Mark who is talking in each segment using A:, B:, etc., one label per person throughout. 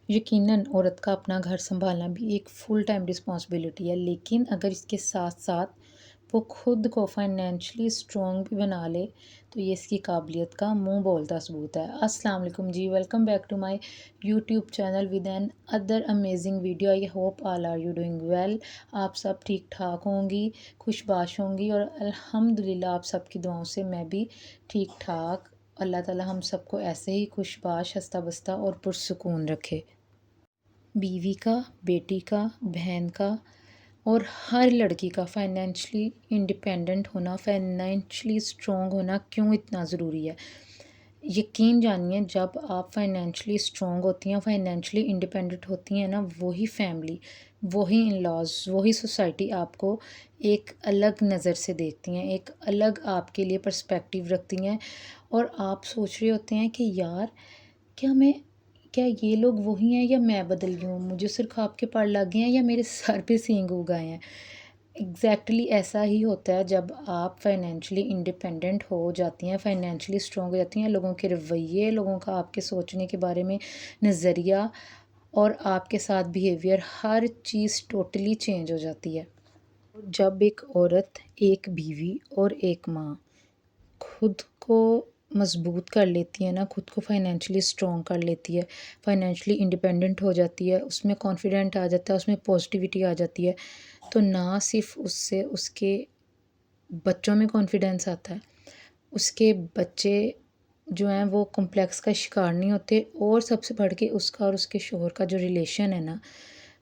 A: यकीनन औरत का अपना घर सँभालना भी एक फुल टाइम रिस्पॉन्सिबिलिटी है, लेकिन अगर इसके साथ-साथ वो खुद को फाइनेंशियली स्ट्रॉन्ग भी बना ले, तो ये इसकी काबिलियत का मुँह बोलता सबूत है। अस्सलाम वालेकुम जी, welcome back to my YouTube channel with another amazing video. I hope all are you doing well. आप सब ठीक-ठाक होंगी, खुशबाश होंगी और अल्हम्दुलिल्लाह आप सबकी दुआओं से मैं भी ठीक-ठाक। अल्लाह ताला हम सबको ऐसे ही खुशबाश, हँसता-बसता और पुरसुकून रखे। बीवी का, बेटी का, बहन का और हर लड़की का फाइनेंशियली इंडिपेंडेंट होना, फाइनेंशियली स्ट्रॉन्ग होना क्यों इतना ज़रूरी है। यकीन जानिए, जब आप फाइनेंशियली स्ट्रॉन्ग होती हैं, फाइनेंशियली इंडिपेंडेंट होती हैं ना, वही फैमिली, वही इन लॉज, वही सोसाइटी आपको एक अलग नज़र से देखती हैं, एक अलग आपके लिए पर्सपेक्टिव रखती हैं। और आप सोच रहे होते हैं कि यार, क्या मैं क्या ये लोग वही हैं या मैं बदल गई हूँ? मुझे सिर ख़्वाब के पड़ लग गए हैं या मेरे सर पे सींग उग आए हैं? एग्ज़ैक्टली ऐसा ही होता है जब आप फाइनेंशियली इंडिपेंडेंट हो जाती हैं, फाइनेंशियली स्ट्रॉन्ग हो जाती हैं। लोगों के रवैये, लोगों का आपके सोचने के बारे में नज़रिया और आपके साथ बिहेवियर, हर चीज़ टोटली चेंज हो जाती है। जब एक औरत, एक बीवी और एक माँ खुद को मज़बूत कर लेती है ना, खुद को फाइनेंशियली स्ट्रॉन्ग कर लेती है, फाइनेंशियली इंडिपेंडेंट हो जाती है, उसमें कॉन्फिडेंट आ जाता है, उसमें पॉजिटिविटी आ जाती है, तो ना सिर्फ उससे उसके बच्चों में कॉन्फिडेंस आता है, उसके बच्चे जो हैं वो कॉम्प्लेक्स का शिकार नहीं होते, और सबसे बढ़ के उसका और उसके शौहर का जो रिलेशन है ना,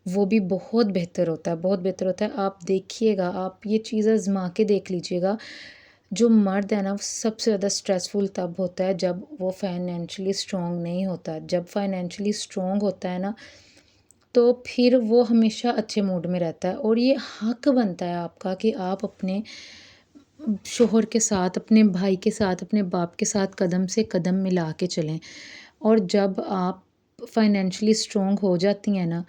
A: वो भी बहुत बेहतर होता है, बहुत बेहतर होता है। आप देखिएगा, आप ये चीज़ आज़मा के देख लीजिएगा। जो मर्द है ना, वो सबसे ज़्यादा स्ट्रेसफुल तब होता है जब वो फाइनेंशियली स्ट्रॉन्ग नहीं होता। जब फाइनेंशियली स्ट्रॉन्ग होता है ना, तो फिर वो हमेशा अच्छे मूड में रहता है, और ये हक बनता है आपका कि आप अपने शौहर के साथ, अपने भाई के साथ, अपने बाप के साथ कदम से कदम मिला के चलें। और जब आप फाइनेंशियली स्ट्रॉन्ग हो जाती हैं ना,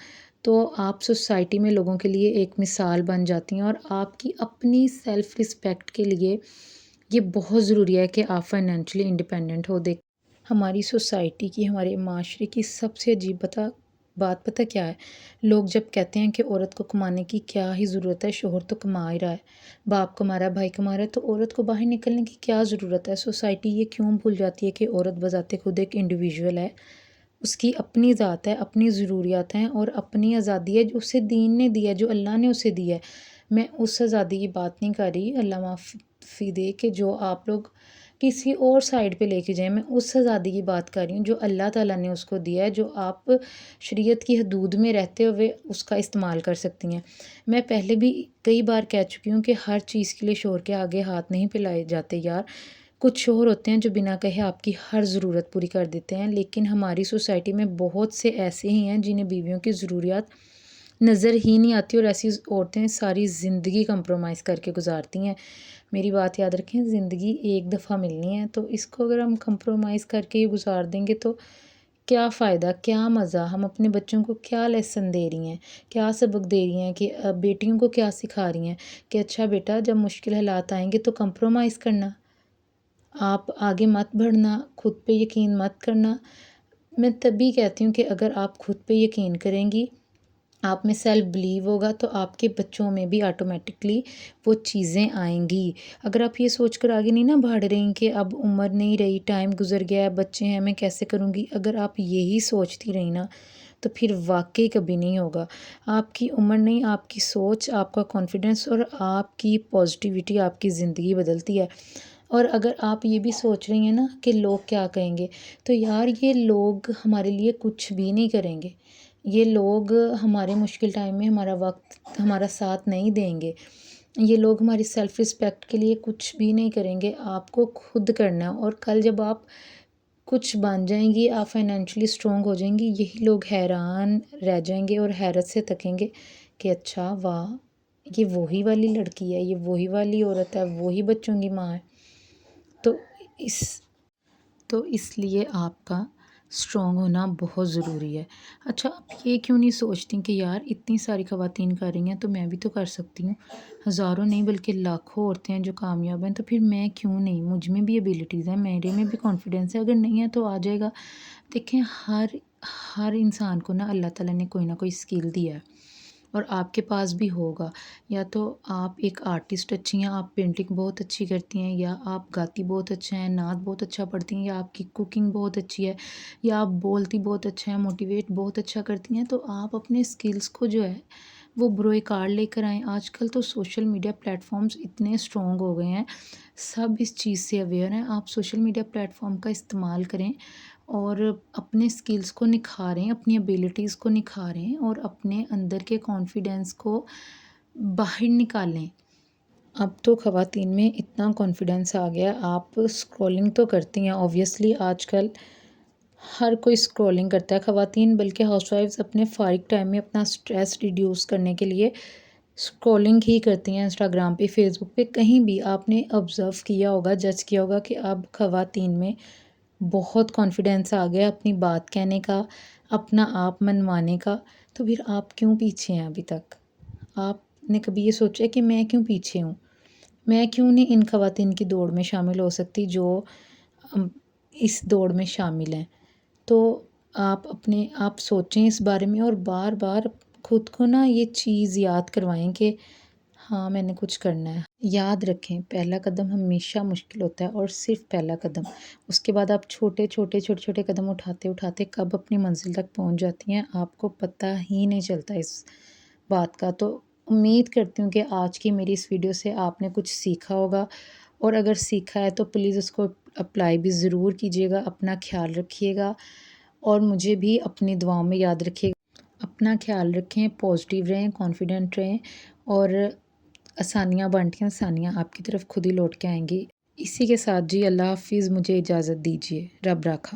A: तो आप सोसाइटी में लोगों के लिए एक मिसाल बन जाती हैं, और आपकी अपनी सेल्फ़ रिस्पेक्ट के लिए ये बहुत ज़रूरी है कि आप फाइनेंशियली इंडिपेंडेंट हो। देख, हमारी सोसाइटी की, हमारे माशरे की सबसे अजीब बात पता क्या है? लोग जब कहते हैं कि औरत को कमाने की क्या ही ज़रूरत है, शौहर तो कमा ही रहा है, बाप कमा रहा है, भाई कमा रहा है, तो औरत को बाहर निकलने की क्या ज़रूरत है? सोसाइटी ये क्यों भूल जाती है कि औरत बज़ाते खुद एक इंडिविजुअल है, उसकी अपनी ज़ात है, अपनी ज़रूरियात हैं और अपनी आज़ादी है जो उसे दीन ने दी है, जो अल्लाह ने उसे दी है। मैं उस आज़ादी की बात नहीं कर रही, अल्लाह माफ़ी दे, कि जो आप लोग किसी और साइड पे लेके जाएँ। मैं उस आज़ादी की बात कर रही हूँ जो अल्लाह ताला ने उसको दिया है, जो आप शरीयत की हदूद में रहते हुए उसका इस्तेमाल कर सकती हैं। मैं पहले भी कई बार कह चुकी हूँ कि हर चीज़ के लिए शौहर के आगे हाथ नहीं फैलाए जाते यार। कुछ शौहर होते हैं जो बिना कहे आपकी हर ज़रूरत पूरी कर देते हैं, लेकिन हमारी सोसाइटी में बहुत से ऐसे ही हैं जिन्हें बीवियों की ज़रूरियात नज़र ही नहीं आती, और ऐसी औरतें सारी ज़िंदगी कंप्रोमाइज़ करके गुजारती हैं। मेरी बात याद रखें, ज़िंदगी एक दफ़ा मिलनी है, तो इसको अगर हम कंप्रोमाइज़ करके ही गुजार देंगे तो क्या फ़ायदा, क्या मज़ा? हम अपने बच्चों को क्या लेसन दे रही हैं, क्या सबक दे रही हैं, कि बेटियों को क्या सिखा रही हैं कि अच्छा बेटा, जब मुश्किल हालात आएंगे तो कंप्रोमाइज़ करना, आप आगे मत बढ़ना, खुद पे यकीन मत करना। मैं तभी कहती हूँ कि अगर आप खुद पे यकीन करेंगी, आप में सेल्फ बिलीव होगा, तो आपके बच्चों में भी ऑटोमेटिकली वो चीज़ें आएँगी। अगर आप ये सोच कर आगे नहीं ना बढ़ रही कि अब उम्र नहीं रही, टाइम गुज़र गया है, बच्चे हैं, मैं कैसे करूँगी? अगर आप यही सोचती रही ना, तो फिर वाक़ई कभी नहीं होगा। आपकी उम्र नहीं, आपकी सोच, आपका कॉन्फिडेंस और आपकी पॉज़िटिविटी आपकी ज़िंदगी बदलती है। और अगर आप ये भी सोच रही हैं ना कि लोग क्या कहेंगे, तो यार, ये लोग हमारे लिए कुछ भी नहीं करेंगे। ये लोग हमारे मुश्किल टाइम में हमारा वक़्त, हमारा साथ नहीं देंगे। ये लोग हमारी सेल्फ़ रिस्पेक्ट के लिए कुछ भी नहीं करेंगे, आपको खुद करना है। और कल जब आप कुछ बन जाएँगी, आप फाइनेंशियली स्ट्रॉन्ग हो जाएँगी, यही लोग हैरान रह जाएँगे और हैरत से तकेंगे कि अच्छा वाह! ये वही वाली लड़की है, ये वही वाली औरत है, वही बच्चों की माँ है। तो इस तो इसलिए आपका स्ट्रॉन्ग होना बहुत ज़रूरी है। अच्छा, आप ये क्यों नहीं सोचती कि यार, इतनी सारी ख़वातीन कर रही हैं तो मैं भी तो कर सकती हूँ। हज़ारों नहीं बल्कि लाखों औरतें हैं जो कामयाब हैं, तो फिर मैं क्यों नहीं? मुझ में भी एबिलिटीज़ हैं, मेरे में भी कॉन्फिडेंस है, अगर नहीं है तो आ जाएगा। دیکھیں ہر انسان کو نا اللہ تعالیٰ نے کوئی نہ کوئی اسکل دیا ہے، اور آپ کے پاس بھی ہوگا۔ یا تو آپ ایک آرٹسٹ اچھی ہیں، آپ پینٹنگ بہت اچھی کرتی ہیں، یا آپ گاتی بہت اچھا ہیں، نعت بہت اچھا پڑھتی ہیں، یا آپ کی کوکنگ بہت اچھی ہے، یا آپ بولتی بہت اچھا ہیں، موٹیویٹ بہت اچھا کرتی ہیں، تو آپ اپنے اسکلس کو جو ہے وہ بروئے کار لے کر آئیں۔ آج کل تو سوشل میڈیا پلیٹ فارمز اتنے اسٹرانگ ہو گئے ہیں، سب اس چیز سے اویئر ہیں۔ آپ سوشل میڈیا پلیٹ فارم کا استعمال کریں اور اپنے اسکلس کو نکھاریں، اپنی ایبیلٹیز کو نکھاریں، اور اپنے اندر کے کانفیڈنس کو باہر نکالیں۔ اب تو خواتین میں اتنا کانفیڈنس آ گیا، آپ اسکرولنگ تو کرتی ہیں اوبویسلی، آج کل ہر کوئی اسکرولنگ کرتا ہے خواتین، بلکہ ہاؤس وائفز اپنے فارغ ٹائم میں اپنا اسٹریس ریڈیوس کرنے کے لیے اسکرولنگ ہی کرتی ہیں، انسٹاگرام پہ، فیس بک پہ، کہیں بھی۔ آپ نے آبزرو کیا ہوگا، جج کیا ہوگا کہ اب خواتین میں بہت کانفیڈنس آ گیا اپنی بات کہنے کا، اپنا آپ منوانے کا۔ تو پھر آپ کیوں پیچھے ہیں ابھی تک؟ آپ نے کبھی یہ سوچا کہ میں کیوں پیچھے ہوں؟ میں کیوں نہیں ان خواتین کی دوڑ میں شامل ہو سکتی جو اس دوڑ میں شامل ہیں؟ تو آپ سوچیں اس بارے میں، اور بار بار خود کو نا یہ چیز یاد کروائیں کہ ہاں میں نے کچھ کرنا ہے۔ یاد رکھیں، پہلا قدم ہمیشہ مشکل ہوتا ہے، اور صرف پہلا قدم۔ اس کے بعد آپ چھوٹے چھوٹے قدم اٹھاتے کب اپنی منزل تک پہنچ جاتی ہیں آپ کو پتہ ہی نہیں چلتا اس بات کا۔ تو امید کرتی ہوں کہ آج کی میری اس ویڈیو سے آپ نے کچھ سیکھا ہوگا، اور اگر سیکھا ہے تو پلیز اس کو اپلائی بھی ضرور کیجیے گا۔ اپنا خیال رکھیے گا، اور مجھے بھی اپنی دعاؤں میں یاد رکھیے گا۔ اپنا خیال رکھیں، پازیٹیو رہیں، کانفیڈنٹ رہیں، اور آسانیاں بانٹیں، آسانیاں آپ کی طرف خود ہی لوٹ کے آئیں گی۔ اسی کے ساتھ جی اللہ حافظ، مجھے اجازت دیجیے، رب راکھا۔